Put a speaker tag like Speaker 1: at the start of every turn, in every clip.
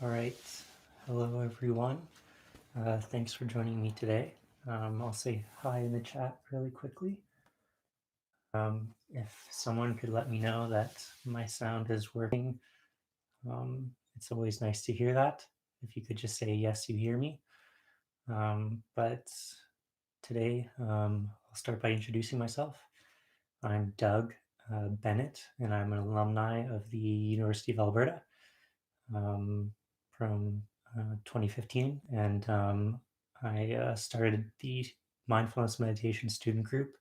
Speaker 1: All right. Hello, everyone. Thanks for joining me today. I'll say hi in the chat really quickly. If someone could let me know that my sound is working, it's always nice to hear that. If you could just say, yes, you hear me. But today, I'll start by introducing myself. I'm Doug Bennett, and I'm an alumni of the University of Alberta. From 2015, and I started the Mindfulness Meditation Student Group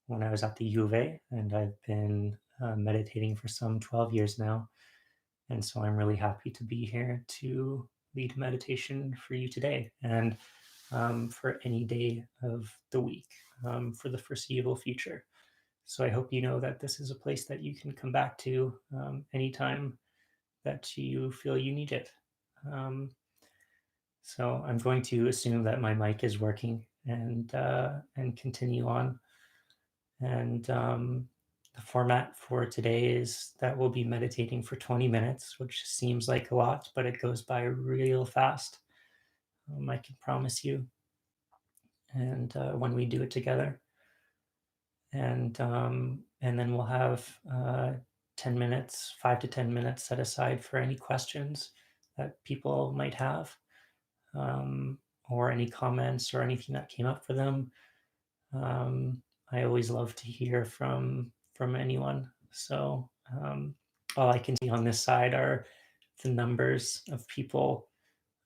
Speaker 1: when I was at the U of A, and I've been meditating for some 12 years now. And so I'm really happy to be here to lead meditation for you today and for any day of the week for the foreseeable future. So I hope you know that this is a place that you can come back to anytime that you feel you need it. Um, so I'm going to assume that my mic is working and continue on. And the format for today is that we'll be meditating for 20 minutes, which seems like a lot, but it goes by real fast. I can promise you. And when we do it together, and then we'll have 10 minutes, 5 to 10 minutes set aside for any questions that people might have, um, or any comments or anything that came up for them. I always love to hear from anyone. So all I can see on this side are the numbers of people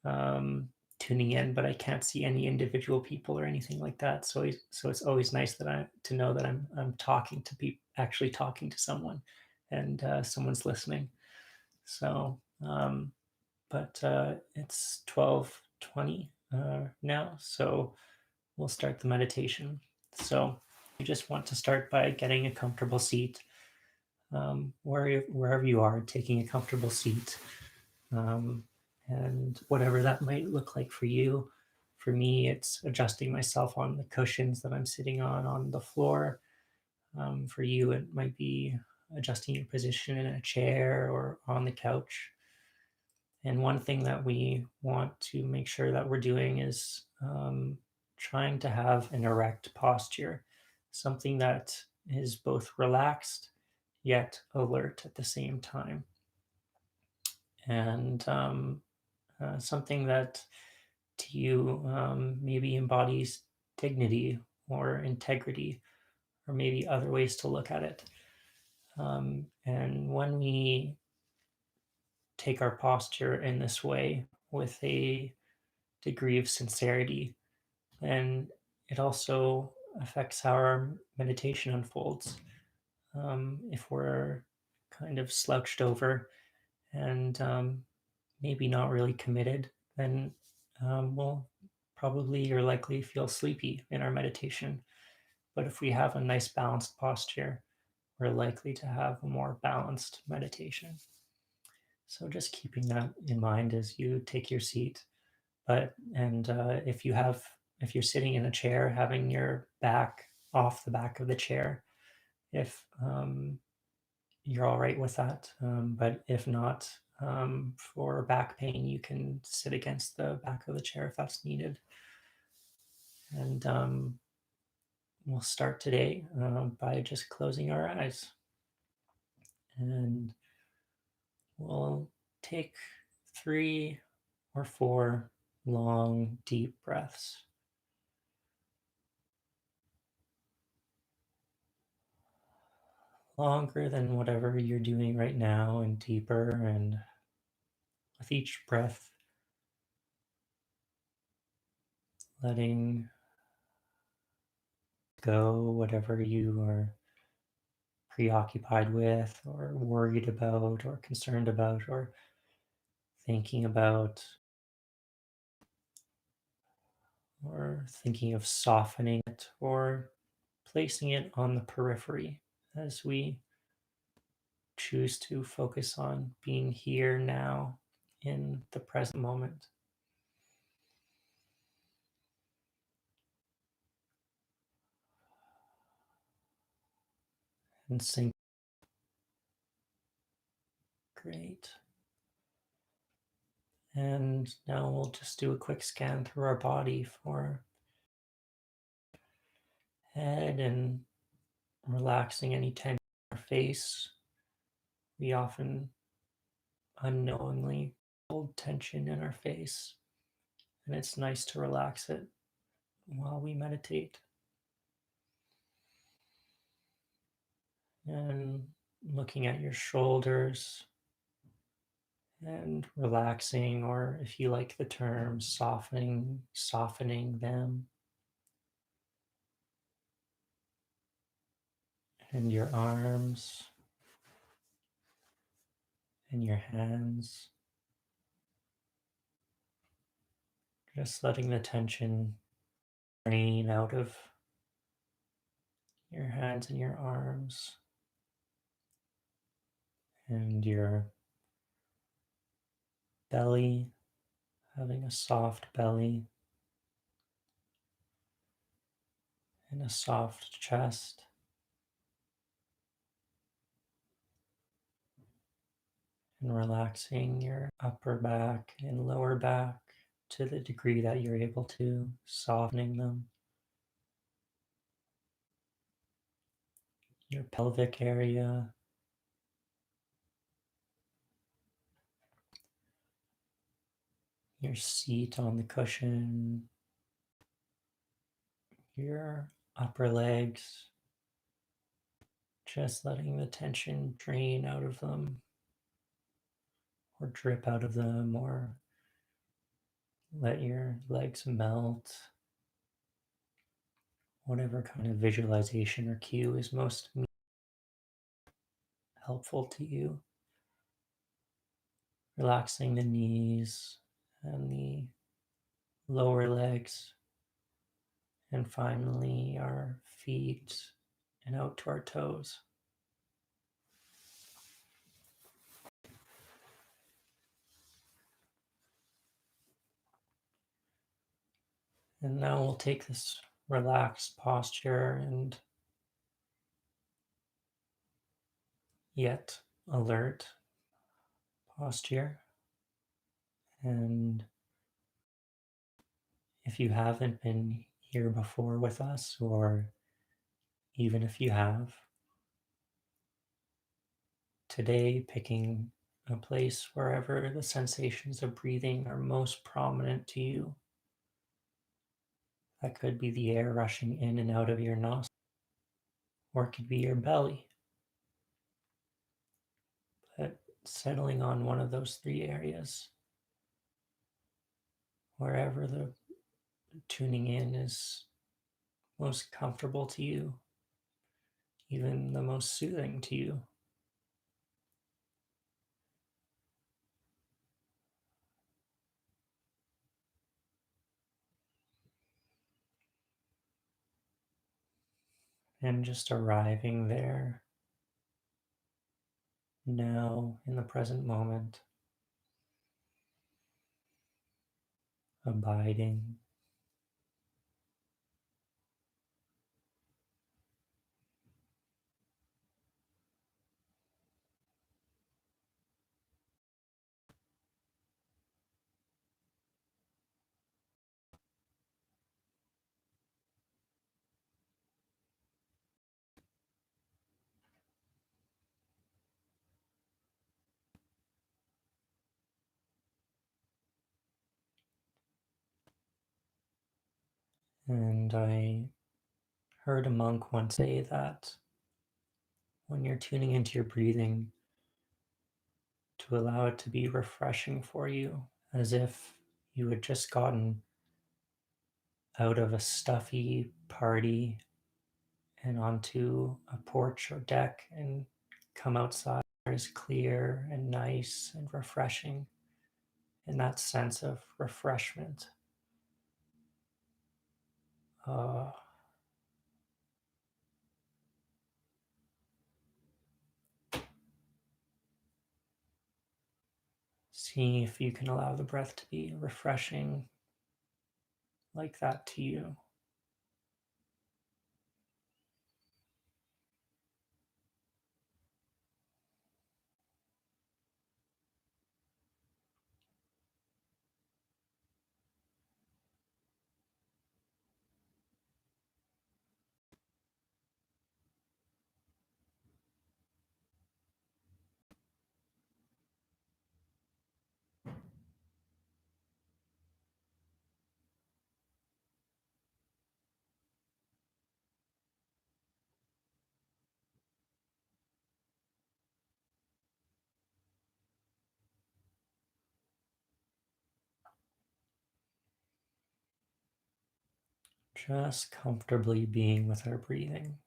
Speaker 1: um, tuning in, but I can't see any individual people or anything like that. So it's always nice that I to know that I'm talking to people, actually talking to someone, and someone's listening. So, but it's 12:20 now, so we'll start the meditation. So you just want to start by getting a comfortable seat, wherever you are, taking a comfortable seat, um, and whatever that might look like for you. For me, it's adjusting myself on the cushions that I'm sitting on the floor. For you, it might be adjusting your position in a chair or on the couch. And one thing that we want to make sure that we're doing is trying to have an erect posture, something that is both relaxed yet alert at the same time. And something that to you maybe embodies dignity or integrity, or maybe other ways to look at it. And when we take our posture in this way with a degree of sincerity, and it also affects how our meditation unfolds. If we're kind of slouched over and maybe not really committed, then we'll probably or likely feel sleepy in our meditation. But if we have a nice balanced posture, we're likely to have a more balanced meditation. So just keeping that in mind as you take your seat. But and if you're sitting in a chair, having your back off the back of the chair, if you're all right with that. But if not, for back pain, you can sit against the back of the chair if that's needed. And we'll start today by just closing our eyes. And we'll take 3 or 4 long, deep breaths. Longer than whatever you're doing right now, and deeper. And with each breath, letting go whatever you are preoccupied with, or worried about, or concerned about, or thinking about, or thinking of softening it, or placing it on the periphery as we choose to focus on being here now in the present moment. And sink. Great. And now we'll just do a quick scan through our body for head and relaxing any tension in our face. We often unknowingly hold tension in our face, and it's nice to relax it while we meditate. And looking at your shoulders and relaxing, or if you like the term, softening them, and your arms and your hands, just letting the tension drain out of your hands and your arms and your belly, having a soft belly and a soft chest, and relaxing your upper back and lower back to the degree that you're able to, softening them. Your pelvic area, your seat on the cushion, your upper legs, just letting the tension drain out of them or drip out of them, or let your legs melt. Whatever kind of visualization or cue is most helpful to you. Relaxing the knees and the lower legs, and finally our feet and out to our toes. And now we'll take this relaxed posture and yet alert posture. And if you haven't been here before with us, or even if you have, today picking a place wherever the sensations of breathing are most prominent to you. That could be the air rushing in and out of your nostrils, or it could be your belly. But settling on one of those three areas, wherever the tuning in is most comfortable to you, even the most soothing to you. And just arriving there now in the present moment, abiding. And I heard a monk once say that when you're tuning into your breathing, to allow it to be refreshing for you, as if you had just gotten out of a stuffy party and onto a porch or deck and come outside is clear and nice and refreshing, and that sense of refreshment. Uh, Seeing if you can allow the breath to be refreshing like that to you. Just comfortably being with our breathing.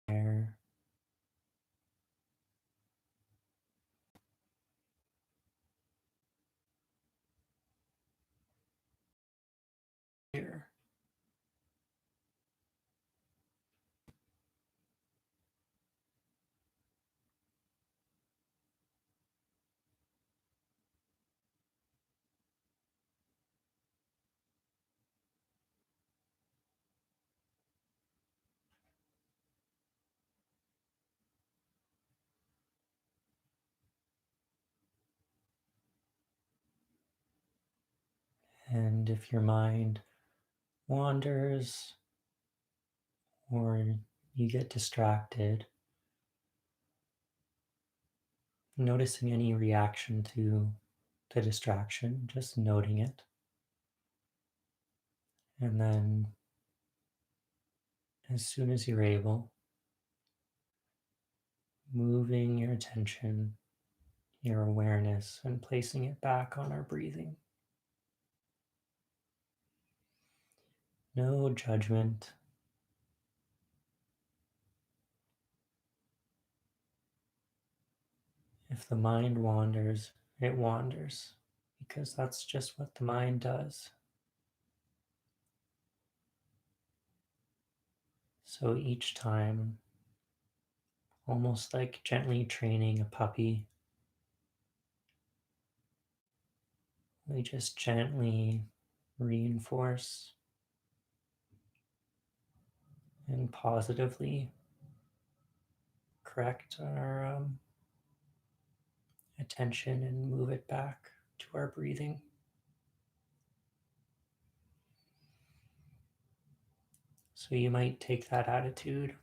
Speaker 1: Air, here. And if your mind wanders or you get distracted, noticing any reaction to the distraction, just noting it. And then, as soon as you're able, moving your attention, your awareness, and placing it back on our breathing. No judgment. If the mind wanders, it wanders, because that's just what the mind does. So each time, almost like gently training a puppy, we just gently reinforce and positively correct our attention and move it back to our breathing. So you might take that attitude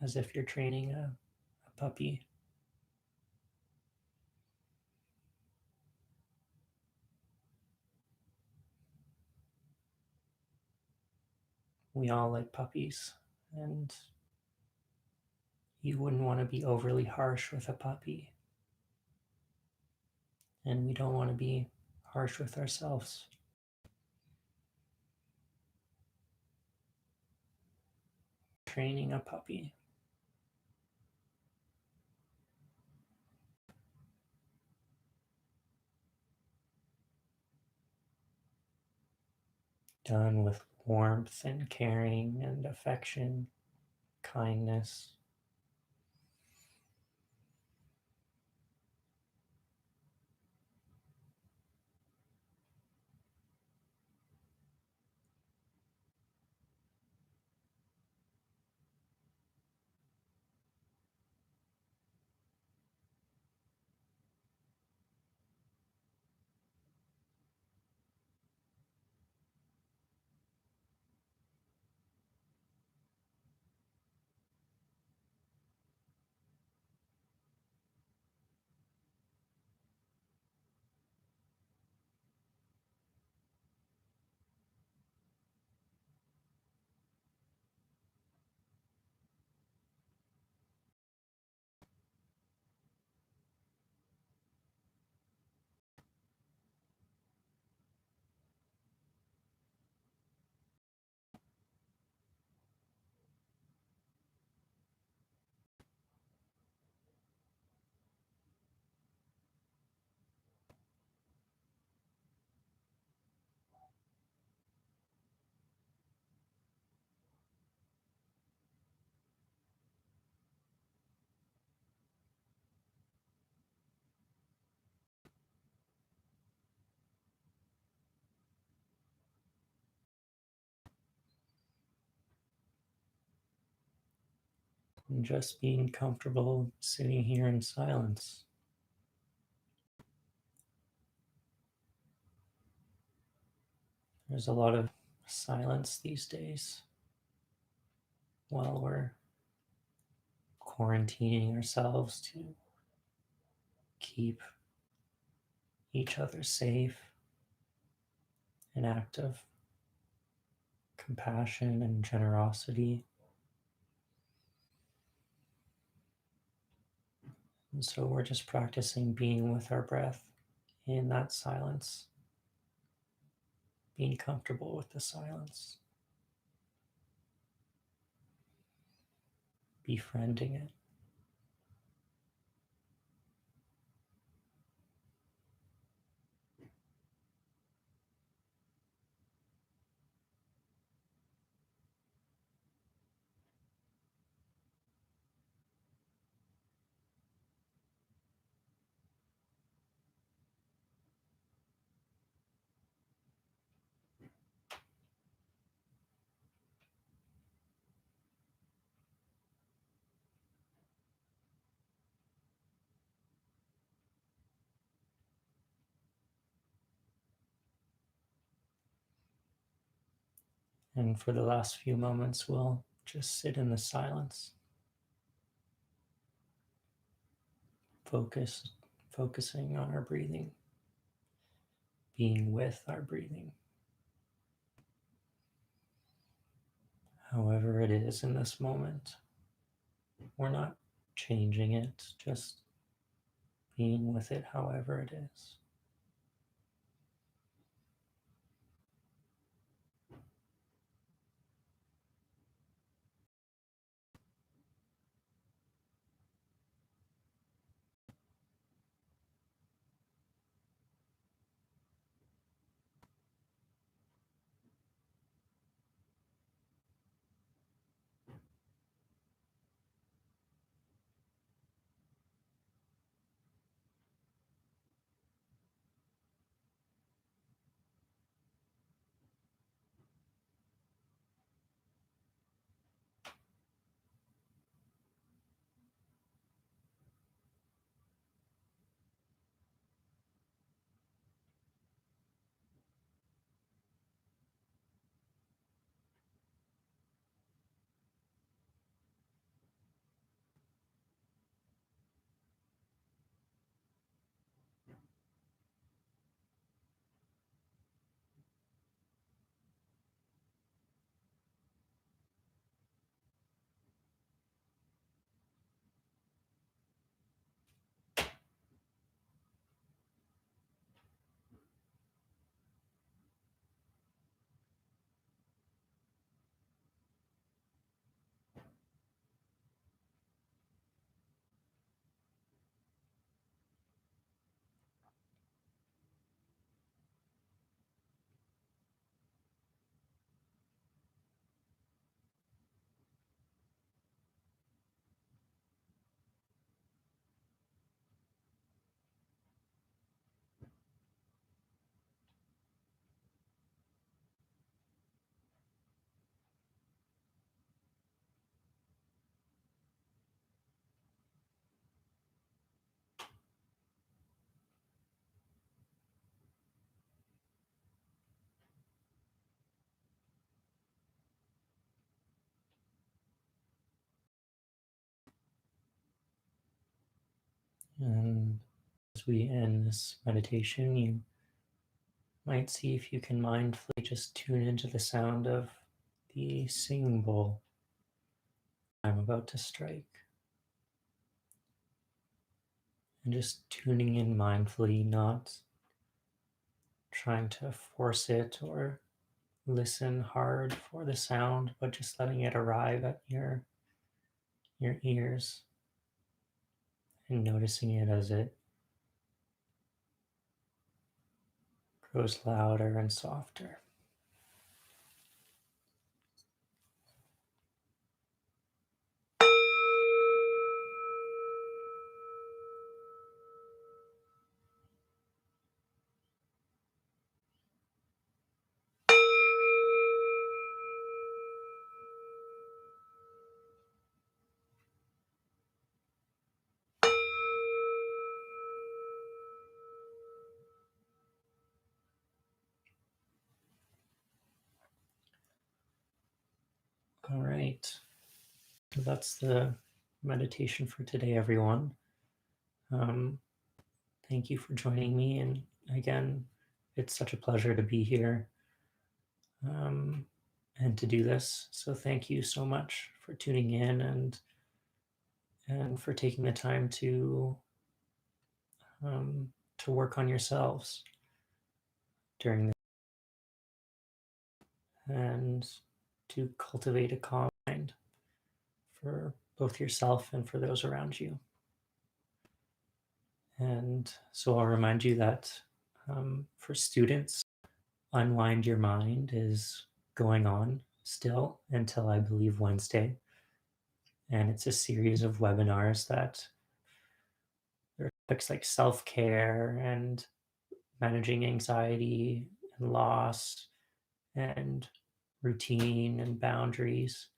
Speaker 1: as if you're training a puppy. We all like puppies, and you wouldn't want to be overly harsh with a puppy. And we don't want to be harsh with ourselves. Training a puppy. Done with warmth and caring and affection, kindness. And just being comfortable sitting here in silence. There's a lot of silence these days while we're quarantining ourselves to keep each other safe, an act of compassion and generosity. And so we're just practicing being with our breath in that silence. being comfortable with the silence, befriending it. And for the last few moments, we'll just sit in the silence, focusing on our breathing, being with our breathing. However it is in this moment, we're not changing it, just being with it however it is. And as we end this meditation, you might see if you can mindfully just tune into the sound of the singing bowl I'm about to strike. And just tuning in mindfully, not trying to force it or listen hard for the sound, but just letting it arrive at your ears and noticing it as it grows louder and softer. All right. So that's the meditation for today, everyone. Thank you for joining me. And again, it's such a pleasure to be here and to do this. So thank you so much for tuning in and for taking the time um, to work on yourselves during and to cultivate a calm mind for both yourself and for those around you. And so I'll remind you that for students, Unwind Your Mind is going on still until I believe Wednesday. And it's a series of webinars that there are topics like self care and managing anxiety and loss and routine and boundaries.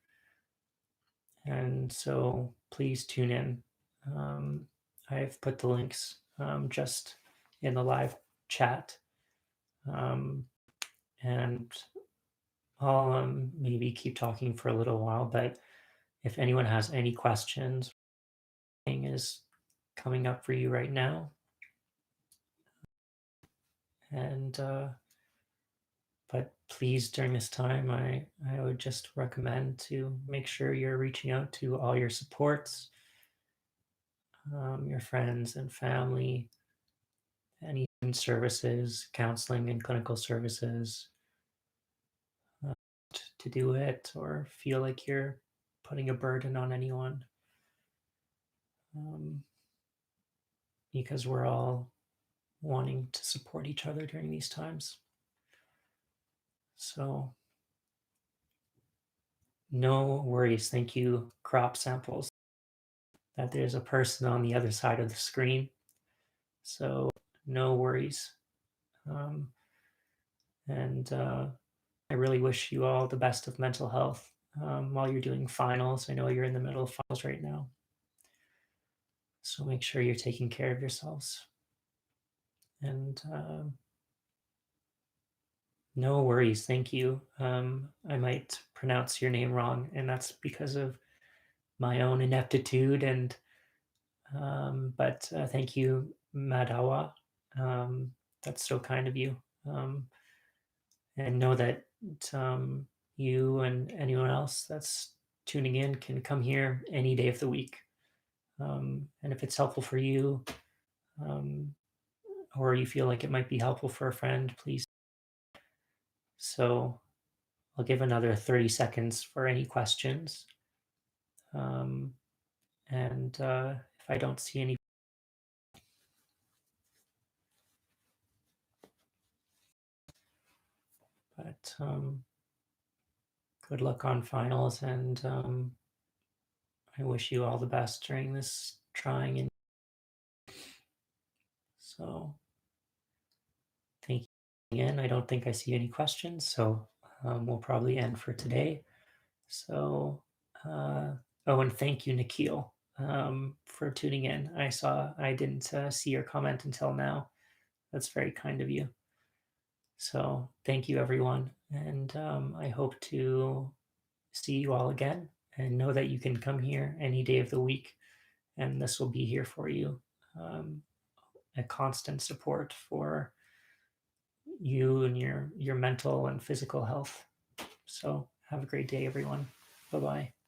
Speaker 1: And so please tune in. I've put the links just in the live chat. And I'll maybe keep talking for a little while, but if anyone has any questions, is coming up for you right now. And but please, during this time, I would just recommend to make sure you're reaching out to all your supports, your friends and family, any services, counseling and clinical services, to do it or feel like you're putting a burden on anyone. Because we're all wanting to support each other during these times. So, no worries. Thank you, crop samples, that there's a person on the other side of the screen. So, no worries. Um, and I really wish you all the best of mental health while you're doing finals. I know you're in the middle of finals right now. So, make sure you're taking care of yourselves. And no worries. Thank you. I might pronounce your name wrong, and that's because of my own ineptitude. And but thank you, Madawa. That's so kind of you. And know that you and anyone else that's tuning in can come here any day of the week. And if it's helpful for you, um, or you feel like it might be helpful for a friend, please. So I'll give another 30 seconds for any questions. Um, and if I don't see any, but good luck on finals, and I wish you all the best during this trying. And so thank you again. I don't think I see any questions, so we'll probably end for today. So, oh, and thank you, Nikhil, for tuning in. I didn't see your comment until now. That's very kind of you. So thank you, everyone. And I hope to see you all again, and know that you can come here any day of the week, and this will be here for you. A constant support for you and your mental and physical health. So have a great day, everyone. Bye-bye.